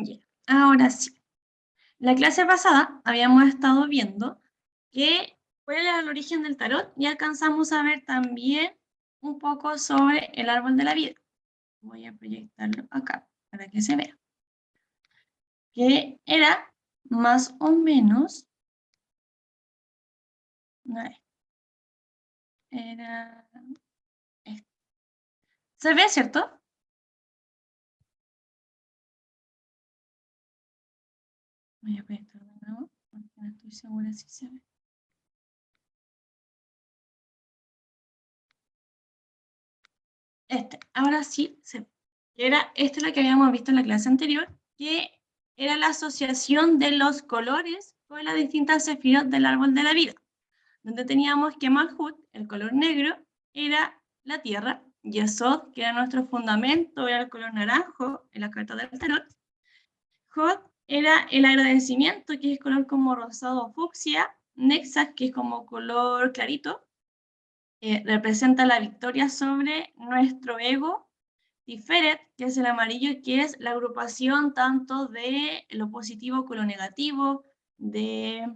Ya, ahora sí. La clase pasada habíamos estado viendo cuál era el origen del tarot y alcanzamos a ver también un poco sobre el árbol de la vida. Voy a proyectarlo acá para que se vea. Que era más o menos... A ver, era... este. ¿Se ve, cierto? Voy a proyectar de nuevo porque no estoy segura si se ve. Ahora sí se ve. Esta es la que habíamos visto en la clase anterior, que era la asociación de los colores con las distintas sefirot del árbol de la vida, donde teníamos que Malhut, el color negro, era la tierra, Yesod, que era nuestro fundamento, era el color naranjo en la carta del tarot, Hod era el agradecimiento, que es color como rosado o fucsia, Nexas, que es como color clarito, representa la victoria sobre nuestro ego, Tiferet, que es el amarillo, que es la agrupación tanto de lo positivo con lo negativo, de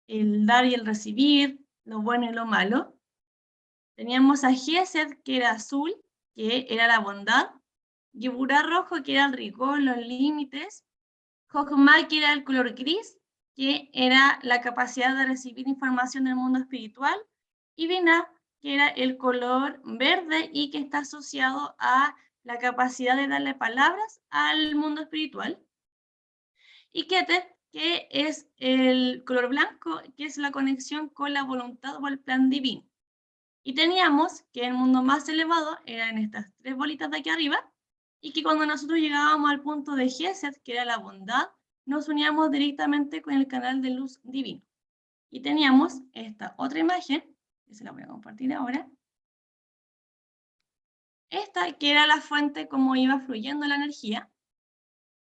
el dar y el recibir, lo bueno y lo malo. Teníamos a Gesed, que era azul, que era la bondad, Geburah rojo, que era el rigor, los límites, Jochma, que era el color gris, que era la capacidad de recibir información del mundo espiritual, y Binah, que era el color verde y que está asociado a la capacidad de darle palabras al mundo espiritual, y Keter, que es el color blanco, que es la conexión con la voluntad o el plan divino. Y teníamos que el mundo más elevado eran estas tres bolitas de aquí arriba, y que cuando nosotros llegábamos al punto de Gesed, que era la bondad, nos uníamos directamente con el canal de luz divino. Y teníamos esta otra imagen, que se la voy a compartir ahora. Esta que era la fuente, como iba fluyendo la energía,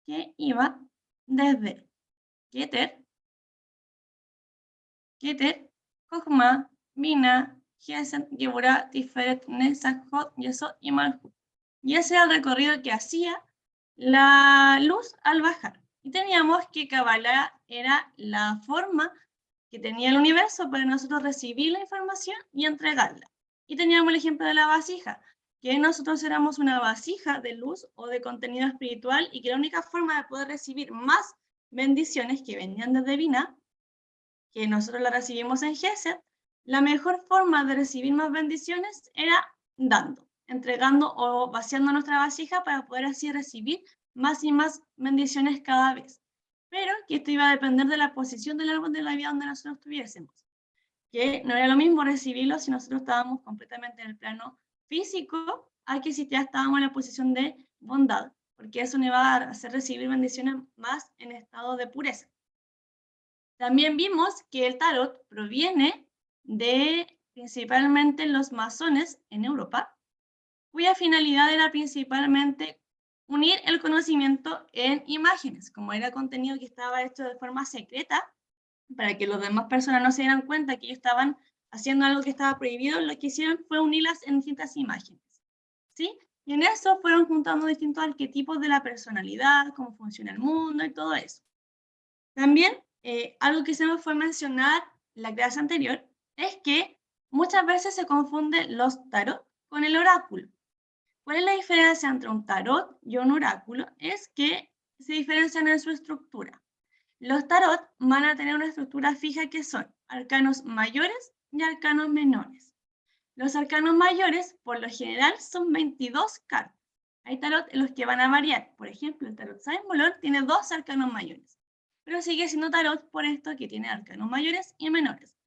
que iba desde Keter, Jochma, Binah, Gesed, Geburah, Tiferet, Netzach, Hod, Yesod y Malhut. Y ese era el recorrido que hacía la luz al bajar. Y teníamos que Kabbalah era la forma que tenía el universo para nosotros recibir la información y entregarla. Y teníamos el ejemplo de la vasija, que nosotros éramos una vasija de luz o de contenido espiritual y que la única forma de poder recibir más bendiciones que venían desde Binah, que nosotros la recibimos en Gesed, la mejor forma de recibir más bendiciones era dando, entregando o vaciando nuestra vasija para poder así recibir más y más bendiciones cada vez. Pero que esto iba a depender de la posición del árbol de la vida donde nosotros estuviésemos. Que no era lo mismo recibirlo si nosotros estábamos completamente en el plano físico, a que si ya estábamos en la posición de bondad, porque eso nos iba a hacer recibir bendiciones más en estado de pureza. También vimos que el tarot proviene de principalmente los masones en Europa, cuya finalidad era principalmente unir el conocimiento en imágenes, como era contenido que estaba hecho de forma secreta, para que las demás personas no se dieran cuenta que ellos estaban haciendo algo que estaba prohibido, lo que hicieron fue unirlas en distintas imágenes, ¿sí? Y en eso fueron juntando distintos arquetipos de la personalidad, cómo funciona el mundo y todo eso. También, algo que se me fue mencionar en la clase anterior, es que muchas veces se confunden los tarot con el oráculo. ¿Cuál es la diferencia entre un tarot y un oráculo? Es que se diferencian en su estructura. Los tarot van a tener una estructura fija que son arcanos mayores y arcanos menores. Los arcanos mayores, por lo general, son 22 cartas. Hay tarot en los que van a variar. Por ejemplo, el tarot Saint-Molor tiene 2 arcanos mayores, pero sigue siendo tarot por esto que tiene arcanos mayores y menores.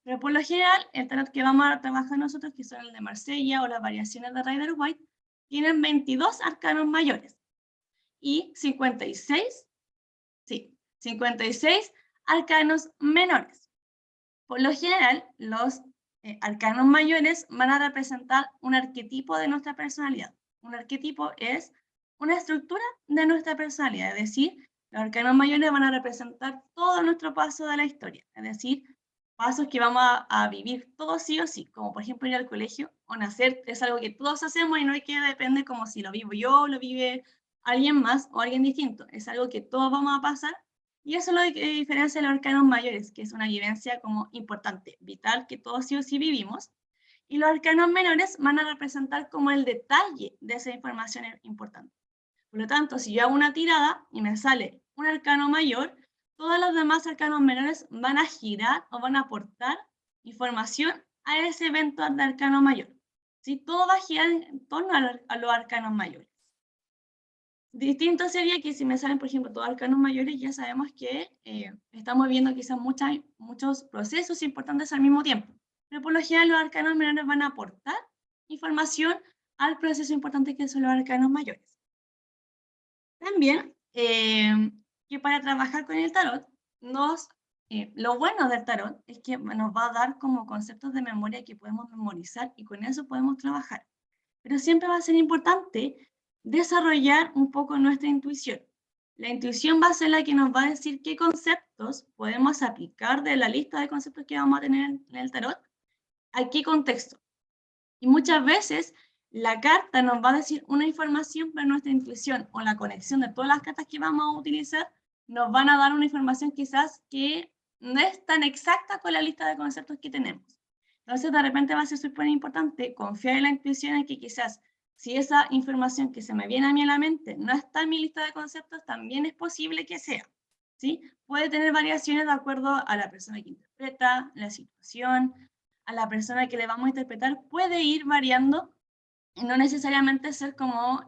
Pero por lo general, el tarot que vamos a trabajar nosotros, que son el de Marsella o las variaciones de Rider-Waite, tienen 22 arcanos mayores y 56 arcanos menores. Por lo general, los arcanos mayores van a representar un arquetipo de nuestra personalidad. Un arquetipo es una estructura de nuestra personalidad, es decir, los arcanos mayores van a representar todo nuestro paso de la historia, es decir, pasos que vamos a vivir todos sí o sí, como por ejemplo ir al colegio o nacer, es algo que todos hacemos y no hay que depender como si lo vivo yo o lo vive alguien más o alguien distinto, es algo que todos vamos a pasar, y eso es lo que diferencia de los arcanos mayores, que es una vivencia como importante, vital, que todos sí o sí vivimos, y los arcanos menores van a representar como el detalle de esa información importante. Por lo tanto, si yo hago una tirada y me sale un arcano mayor, todos los demás arcanos menores van a girar o van a aportar información a ese evento de arcano mayor. ¿Sí? Todo va a girar en torno a los arcanos mayores. Distinto sería que si me salen, por ejemplo, todos arcanos mayores, ya sabemos que estamos viendo quizás muchos procesos importantes al mismo tiempo. Pero por lo general los arcanos menores van a aportar información al proceso importante que son los arcanos mayores. También, que para trabajar con el tarot, lo bueno del tarot es que nos va a dar como conceptos de memoria que podemos memorizar y con eso podemos trabajar. Pero siempre va a ser importante desarrollar un poco nuestra intuición. La intuición va a ser la que nos va a decir qué conceptos podemos aplicar de la lista de conceptos que vamos a tener en el tarot, a qué contexto. Y muchas veces la carta nos va a decir una información, pero nuestra intuición o la conexión de todas las cartas que vamos a utilizar nos van a dar una información quizás que no es tan exacta con la lista de conceptos que tenemos. Entonces, de repente va a ser súper importante confiar en la intuición, en que quizás si esa información que se me viene a mí a la mente no está en mi lista de conceptos, también es posible que sea. ¿Sí? Puede tener variaciones de acuerdo a la persona que interpreta, la situación, a la persona que le vamos a interpretar, puede ir variando y no necesariamente ser como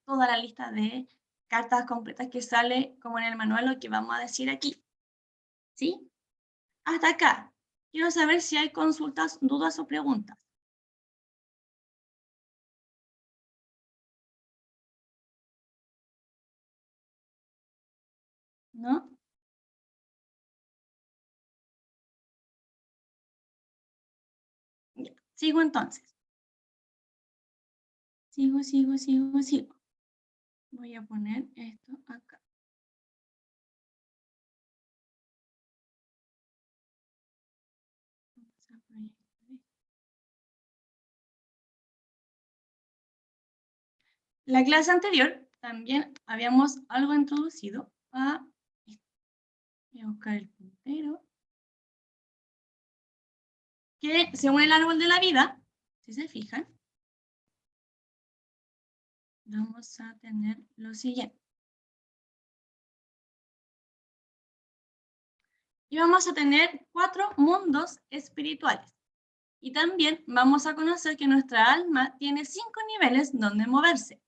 toda la lista de cartas completas que sale como en el manual, lo que vamos a decir aquí. ¿Sí? Hasta acá. Quiero saber si hay consultas, dudas o preguntas. ¿No? Ya. Sigo entonces. Sigo. Voy a poner esto acá. La clase anterior también habíamos algo introducido a... Voy a buscar el puntero. Que según el árbol de la vida, si se fijan, vamos a tener lo siguiente. Y vamos a tener 4 mundos espirituales. Y también vamos a conocer que nuestra alma tiene 5 niveles donde moverse.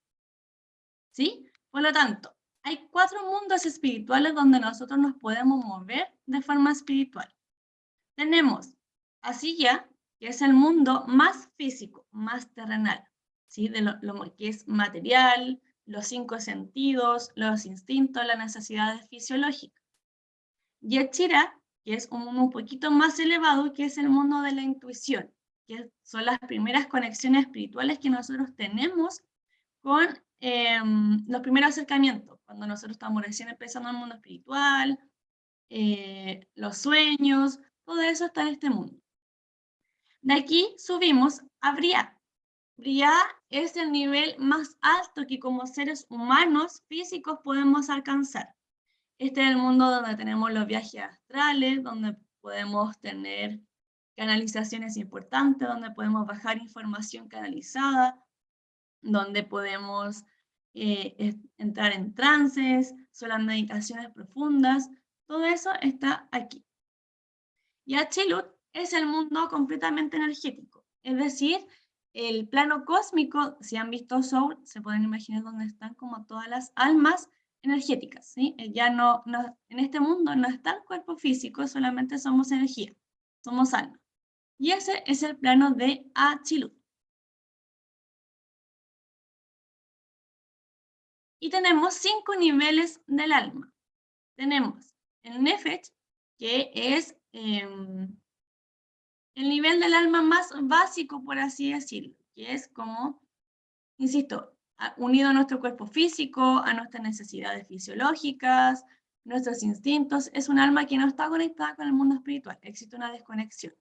¿Sí? Por lo tanto, hay 4 mundos espirituales donde nosotros nos podemos mover de forma espiritual. Tenemos así ya, que es el mundo más físico, más terrenal, ¿sí? De lo que es material, los 5 sentidos, los instintos, las necesidades fisiológicas. Y Echira, que es un mundo un poquito más elevado, que es el mundo de la intuición, que son las primeras conexiones espirituales que nosotros tenemos con los primeros acercamientos, cuando nosotros estamos recién empezando el mundo espiritual, los sueños, todo eso está en este mundo. De aquí subimos a Briá. Briá es el nivel más alto que como seres humanos físicos podemos alcanzar. Este es el mundo donde tenemos los viajes astrales, donde podemos tener canalizaciones importantes, donde podemos bajar información canalizada, donde podemos entrar en trances, son las meditaciones profundas, todo eso está aquí. Y Achilut es el mundo completamente energético, es decir, el plano cósmico, si han visto Soul, se pueden imaginar dónde están como todas las almas energéticas, ¿sí? Ya en este mundo no está el cuerpo físico, solamente somos energía, somos alma. Y ese es el plano de Achilut. Y tenemos 5 niveles del alma. Tenemos el Nefesh, que es el nivel del alma más básico, por así decirlo, que es como, insisto, unido a nuestro cuerpo físico, a nuestras necesidades fisiológicas, nuestros instintos. Es un alma que no está conectada con el mundo espiritual, existe una desconexión.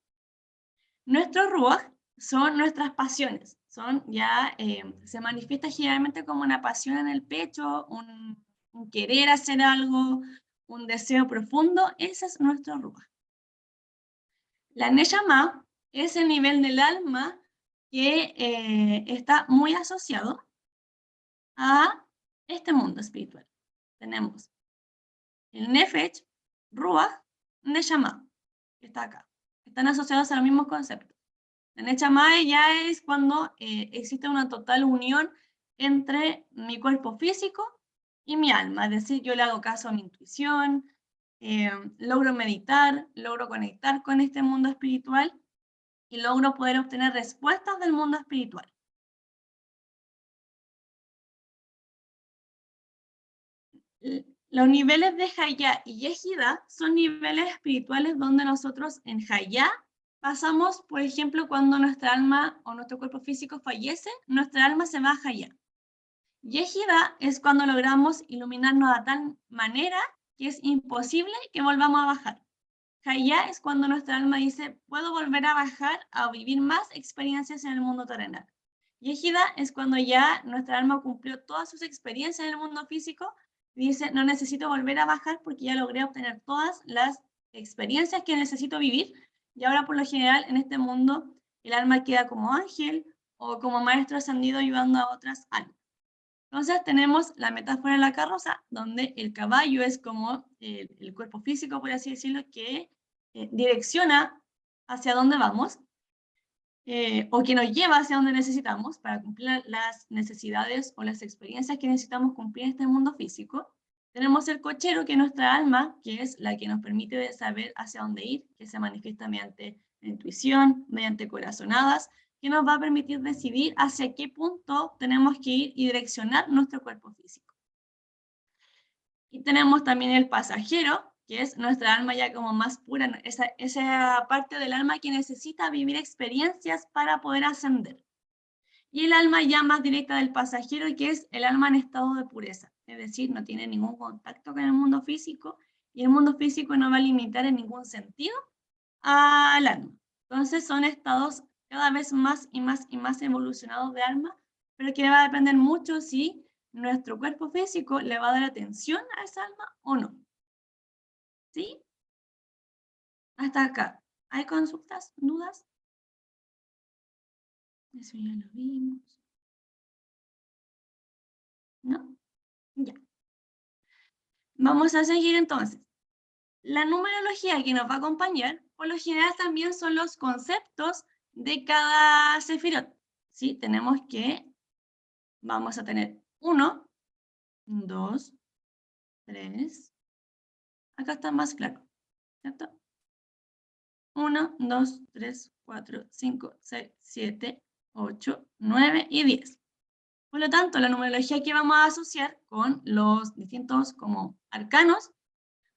Nuestro Ruach son nuestras pasiones, ya, se manifiesta generalmente como una pasión en el pecho, un querer hacer algo, un deseo profundo. Ese es nuestro Ruach. La Neshama es el nivel del alma que está muy asociado a este mundo espiritual. Tenemos el Nefesh, Ruach, Neshama, que está acá. Están asociados a los mismos conceptos. La Neshama ya es cuando existe una total unión entre mi cuerpo físico y mi alma. Es decir, yo le hago caso a mi intuición, logro meditar, logro conectar con este mundo espiritual y logro poder obtener respuestas del mundo espiritual. Los niveles de Hayá y Yehida son niveles espirituales donde nosotros en Hayá pasamos, por ejemplo, cuando nuestra alma o nuestro cuerpo físico fallece, nuestra alma se va a Hayá. Yehida es cuando logramos iluminarnos de tal manera que es imposible que volvamos a bajar. Hayá es cuando nuestra alma dice, puedo volver a bajar a vivir más experiencias en el mundo terrenal. Yehida es cuando ya nuestra alma cumplió todas sus experiencias en el mundo físico y dice, no necesito volver a bajar porque ya logré obtener todas las experiencias que necesito vivir. Y ahora por lo general en este mundo el alma queda como ángel o como maestro ascendido ayudando a otras almas. Entonces tenemos la metáfora de la carroza, donde el caballo es como el cuerpo físico, por así decirlo, que direcciona hacia dónde vamos, o que nos lleva hacia donde necesitamos para cumplir las necesidades o las experiencias que necesitamos cumplir en este mundo físico. Tenemos el cochero, que es nuestra alma, que es la que nos permite saber hacia dónde ir, que se manifiesta mediante la intuición, mediante corazonadas, que nos va a permitir decidir hacia qué punto tenemos que ir y direccionar nuestro cuerpo físico. Y tenemos también el pasajero, que es nuestra alma ya como más pura, esa parte del alma que necesita vivir experiencias para poder ascender. Y el alma ya más directa del pasajero, que es el alma en estado de pureza, es decir, no tiene ningún contacto con el mundo físico, y el mundo físico no va a limitar en ningún sentido al alma. Entonces son estados cada vez más y más y más evolucionados de alma, pero que va a depender mucho si nuestro cuerpo físico le va a dar atención a esa alma o no. ¿Sí? Hasta acá. ¿Hay consultas? ¿Dudas? Eso ya lo vimos. ¿No? Ya. Vamos a seguir entonces. La numerología que nos va a acompañar, por lo general también son los conceptos de cada sefirot. ¿Sí? Tenemos que, vamos a tener 1, 2, 3. Acá está más claro, ¿cierto? 1, 2, 3, 4, 5, 6, 7, 8, 9 y 10. Por lo tanto, la numerología que vamos a asociar con los distintos como arcanos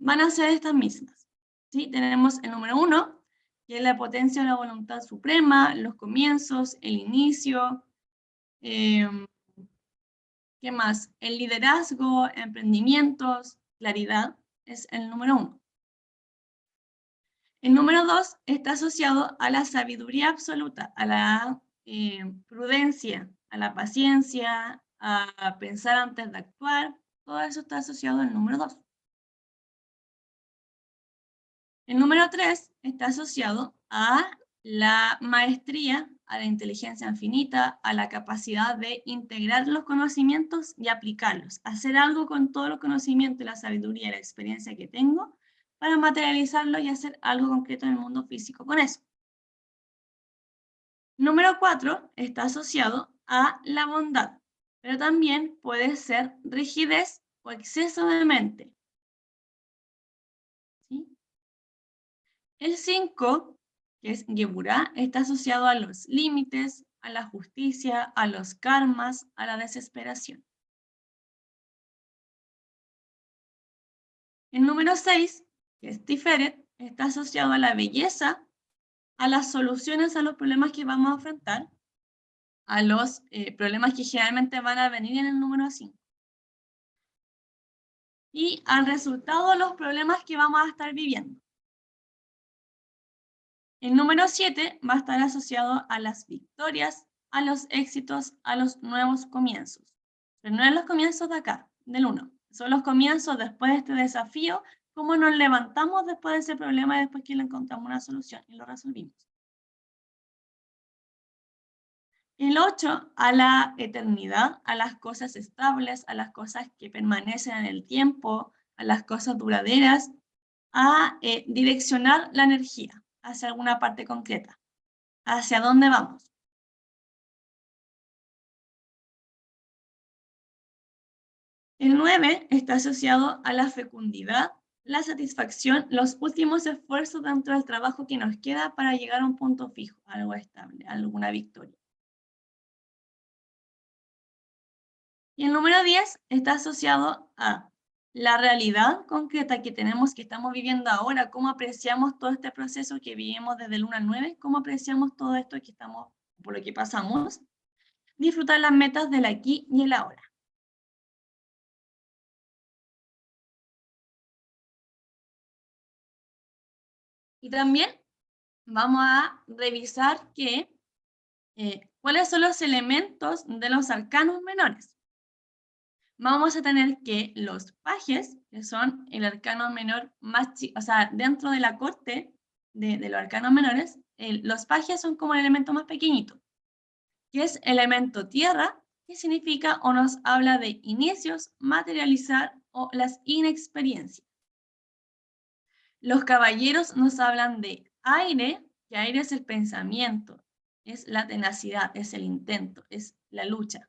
van a ser estas mismas. ¿Sí? Tenemos el número 1, que es la potencia de la voluntad suprema, los comienzos, el inicio. ¿Qué más? El liderazgo, emprendimientos, claridad, es el número 1. El número 2 está asociado a la sabiduría absoluta, a la prudencia, a la paciencia, a pensar antes de actuar. Todo eso está asociado al número 2. El número 3 está asociado a la maestría, a la inteligencia infinita, a la capacidad de integrar los conocimientos y aplicarlos, hacer algo con todo el conocimiento, la sabiduría y la experiencia que tengo para materializarlo y hacer algo concreto en el mundo físico con eso. Número 4 está asociado a la bondad, pero también puede ser rigidez o exceso de mente. ¿Sí? El 5, que es Geburá, está asociado a los límites, a la justicia, a los karmas, a la desesperación. El número 6, que es Tiferet, está asociado a la belleza, a las soluciones a los problemas que vamos a enfrentar, a los problemas que generalmente van a venir en el número 5. Y al resultado de los problemas que vamos a estar viviendo. El número 7 va a estar asociado a las victorias, a los éxitos, a los nuevos comienzos. Pero no en los comienzos de acá, del 1. Son los comienzos después de este desafío, cómo nos levantamos después de ese problema y después que le encontramos una solución y lo resolvimos. El 8, a la eternidad, a las cosas estables, a las cosas que permanecen en el tiempo, a las cosas duraderas, a direccionar la energía hacia alguna parte concreta. ¿Hacia dónde vamos? El 9 está asociado a la fecundidad, la satisfacción, los últimos esfuerzos dentro del trabajo que nos queda para llegar a un punto fijo, algo estable, alguna victoria. Y el número 10 está asociado a la realidad concreta que tenemos, que estamos viviendo ahora, cómo apreciamos todo este proceso que vivimos desde el 1 al 9, cómo apreciamos todo esto que estamos, por lo que pasamos, disfrutar las metas del aquí y el ahora. Y también vamos a revisar cuáles son los elementos de los arcanos menores. Vamos a tener que los pajes, que son el arcano menor más chico, o sea, dentro de la corte de los arcanos menores, los pajes son como el elemento más pequeñito, que es elemento tierra, que significa o nos habla de inicios, materializar o las inexperiencias. Los caballeros nos hablan de aire, que aire es el pensamiento, es la tenacidad, es el intento, es la lucha.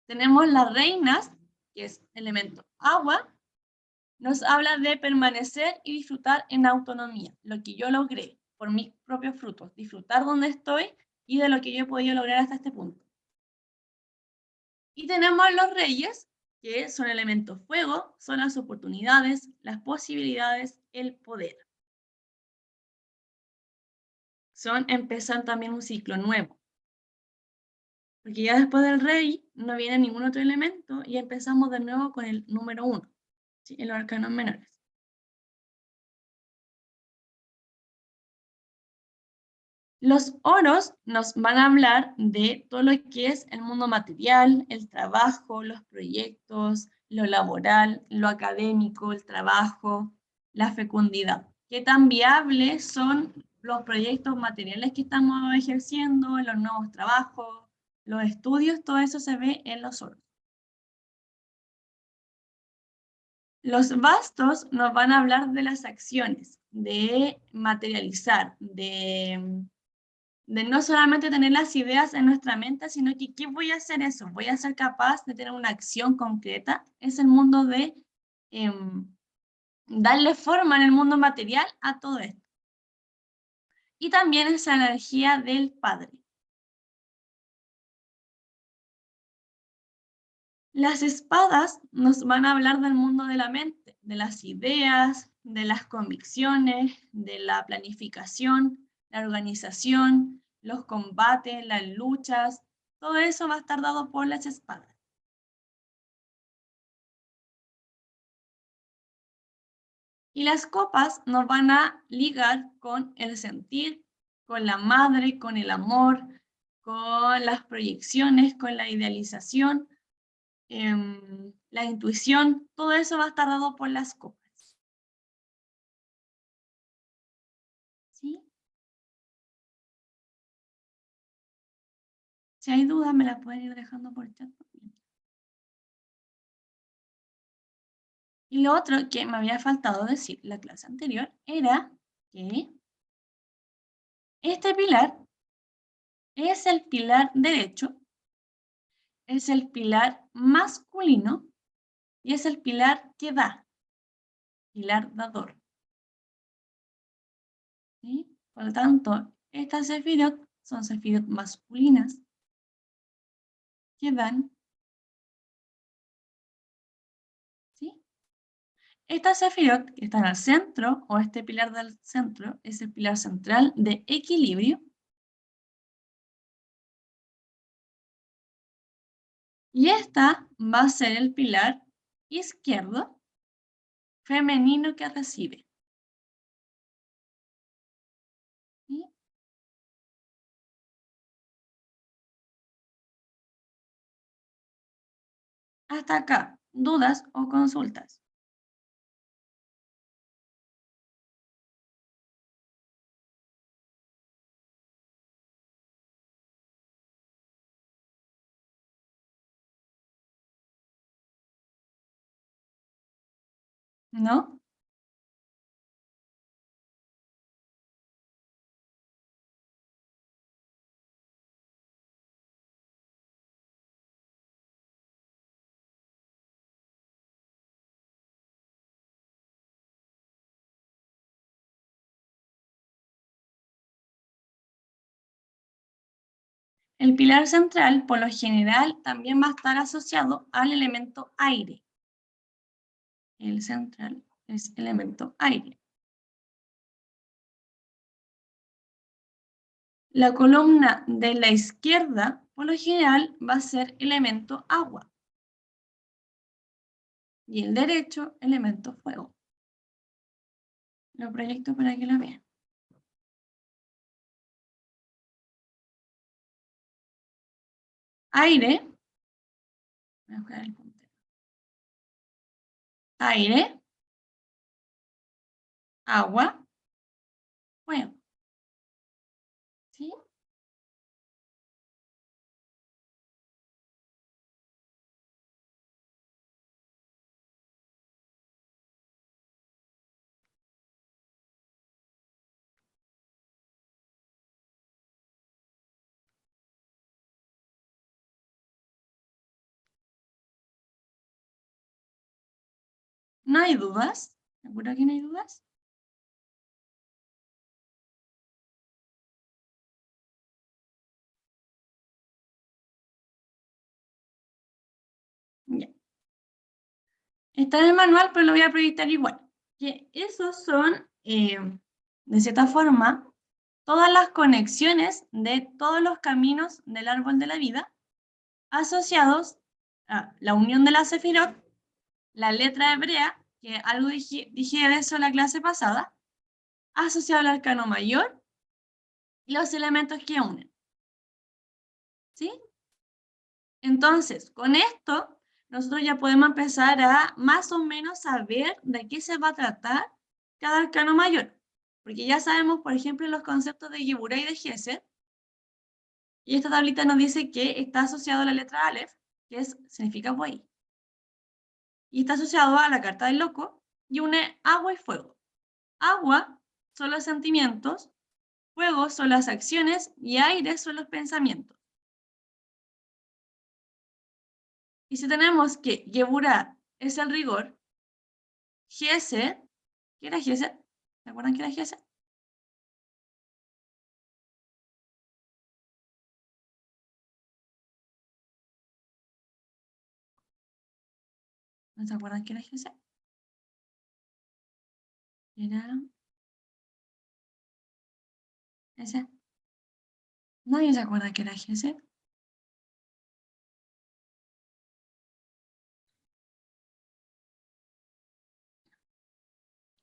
Tenemos las reinas, que es elemento agua, nos habla de permanecer y disfrutar en autonomía, lo que yo logré por mis propios frutos, disfrutar donde estoy y de lo que yo he podido lograr hasta este punto. Y tenemos los reyes, que son elementos fuego, son las oportunidades, las posibilidades, el poder. Son empezar también un ciclo nuevo. Porque ya después del rey no viene ningún otro elemento y empezamos de nuevo con el número 1, ¿sí? En los arcanos menores. Los oros nos van a hablar de todo lo que es el mundo material, el trabajo, los proyectos, lo laboral, lo académico, el trabajo, la fecundidad. ¿Qué tan viables son los proyectos materiales que estamos ejerciendo, los nuevos trabajos, los estudios? Todo eso se ve en los oros. Los bastos nos van a hablar de las acciones, de materializar, de no solamente tener las ideas en nuestra mente, sino que ¿qué voy a hacer eso? ¿Voy a ser capaz de tener una acción concreta? Es el mundo de darle forma en el mundo material a todo esto. Y también esa energía del Padre. Las espadas nos van a hablar del mundo de la mente, de las ideas, de las convicciones, de la planificación, la organización, los combates, las luchas. Todo eso va a estar dado por las espadas. Y las copas nos van a ligar con el sentir, con la madre, con el amor, con las proyecciones, con la idealización, la intuición. Todo eso va a estar dado por las copas. ¿Sí? Si hay dudas, me las pueden ir dejando por chat. Y lo otro que me había faltado decir la clase anterior era que este pilar es el pilar derecho, es el pilar masculino y es el pilar que da, pilar dador. ¿Sí? Por lo tanto, estas sefirot son sefirot masculinas que dan. ¿Sí? Estas sefirot que están al centro, o este pilar del centro, es el pilar central de equilibrio. Y esta va a ser el pilar izquierdo femenino que recibe. ¿Sí? Hasta acá, ¿dudas o consultas? ¿No? El pilar central, por lo general, también va a estar asociado al elemento aire. El central es elemento aire. La columna de la izquierda, por lo general, va a ser elemento agua. Y el derecho, elemento fuego. Lo proyecto para que lo vean. Aire. Voy a buscar el puntero. Aire. Agua. Fuego. ¿Sí? ¿No hay dudas? ¿Seguro que no hay dudas? Ya. Está en el manual, pero lo voy a proyectar igual. Que esos son, de cierta forma, todas las conexiones de todos los caminos del árbol de la vida asociados a la unión de la Sefirot, la letra hebrea, que algo dije de eso en la clase pasada, asociado al arcano mayor y los elementos que unen. ¿Sí? Entonces, con esto, nosotros ya podemos empezar a más o menos saber de qué se va a tratar cada arcano mayor. Porque ya sabemos, por ejemplo, los conceptos de Geburah y de Gesed. Y esta tablita nos dice que está asociado a la letra Aleph, que significa buey. Y está asociado a la carta del loco y une agua y fuego. Agua son los sentimientos, fuego son las acciones y aire son los pensamientos. Y si tenemos que Geburah es el rigor, Gesed, ¿qué era Gesed? ¿Se acuerdan qué era Gesed? ¿No se acuerdan qué era Gesed? Era ese. Nadie se acuerda qué era Gesed.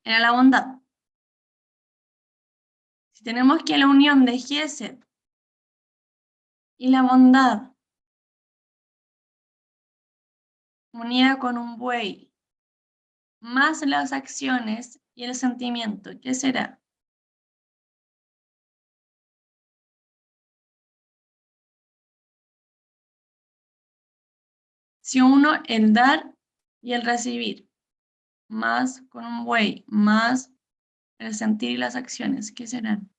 Era la bondad. Si tenemos que la unión de Gesed y la bondad unida con un buey, más las acciones y el sentimiento, ¿qué será? Si uno el dar y el recibir, más con un buey, más el sentir y las acciones, ¿qué serán?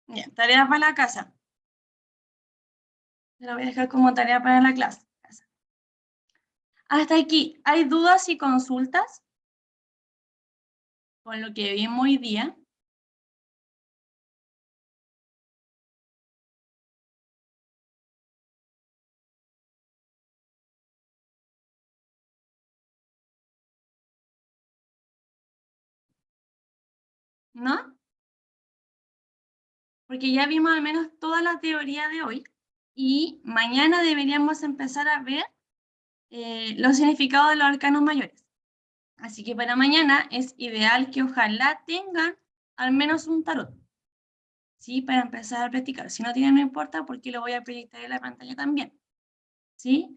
Bien, tarea para la casa. Se la voy a dejar como tarea para la clase. Hasta aquí, ¿hay dudas y consultas con lo que vimos hoy día? ¿No? porque ya vimos al menos toda la teoría de hoy y mañana deberíamos empezar a ver los significados de los arcanos mayores. Así que para mañana es ideal que ojalá tengan al menos un tarot, ¿sí? Para empezar a practicar. Si no tienen, no importa porque lo voy a proyectar en la pantalla también, ¿sí?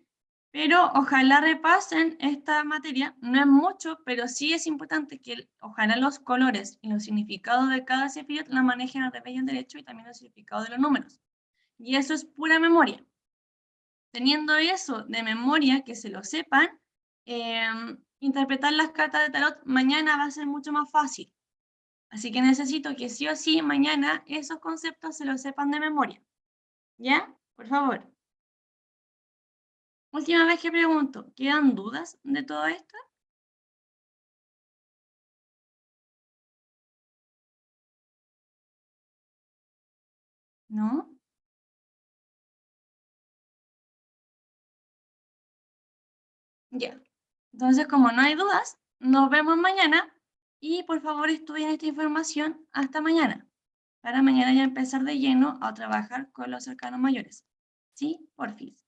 Pero ojalá repasen esta materia, no es mucho, pero sí es importante que ojalá los colores y los significados de cada cefirot la manejen al revés y al derecho y también los significados de los números. Y eso es pura memoria. Teniendo eso de memoria, que se lo sepan, interpretar las cartas de tarot mañana va a ser mucho más fácil. Así que necesito que sí o sí mañana esos conceptos se los sepan de memoria. ¿Ya? Por favor. Última vez que pregunto, ¿quedan dudas de todo esto? ¿No? Ya. Entonces, como no hay dudas, nos vemos mañana y por favor estudien esta información hasta mañana, para mañana ya empezar de lleno a trabajar con los arcanos mayores. ¿Sí? Porfis.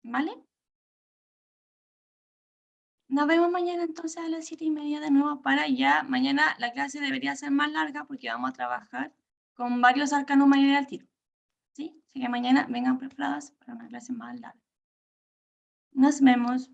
¿Vale? Nos vemos mañana entonces a las 7:30 de nuevo para ya, mañana la clase debería ser más larga porque vamos a trabajar con varios arcanos mayores al tiro. ¿Sí? Así que mañana vengan preparadas para una clase más larga. Nos vemos.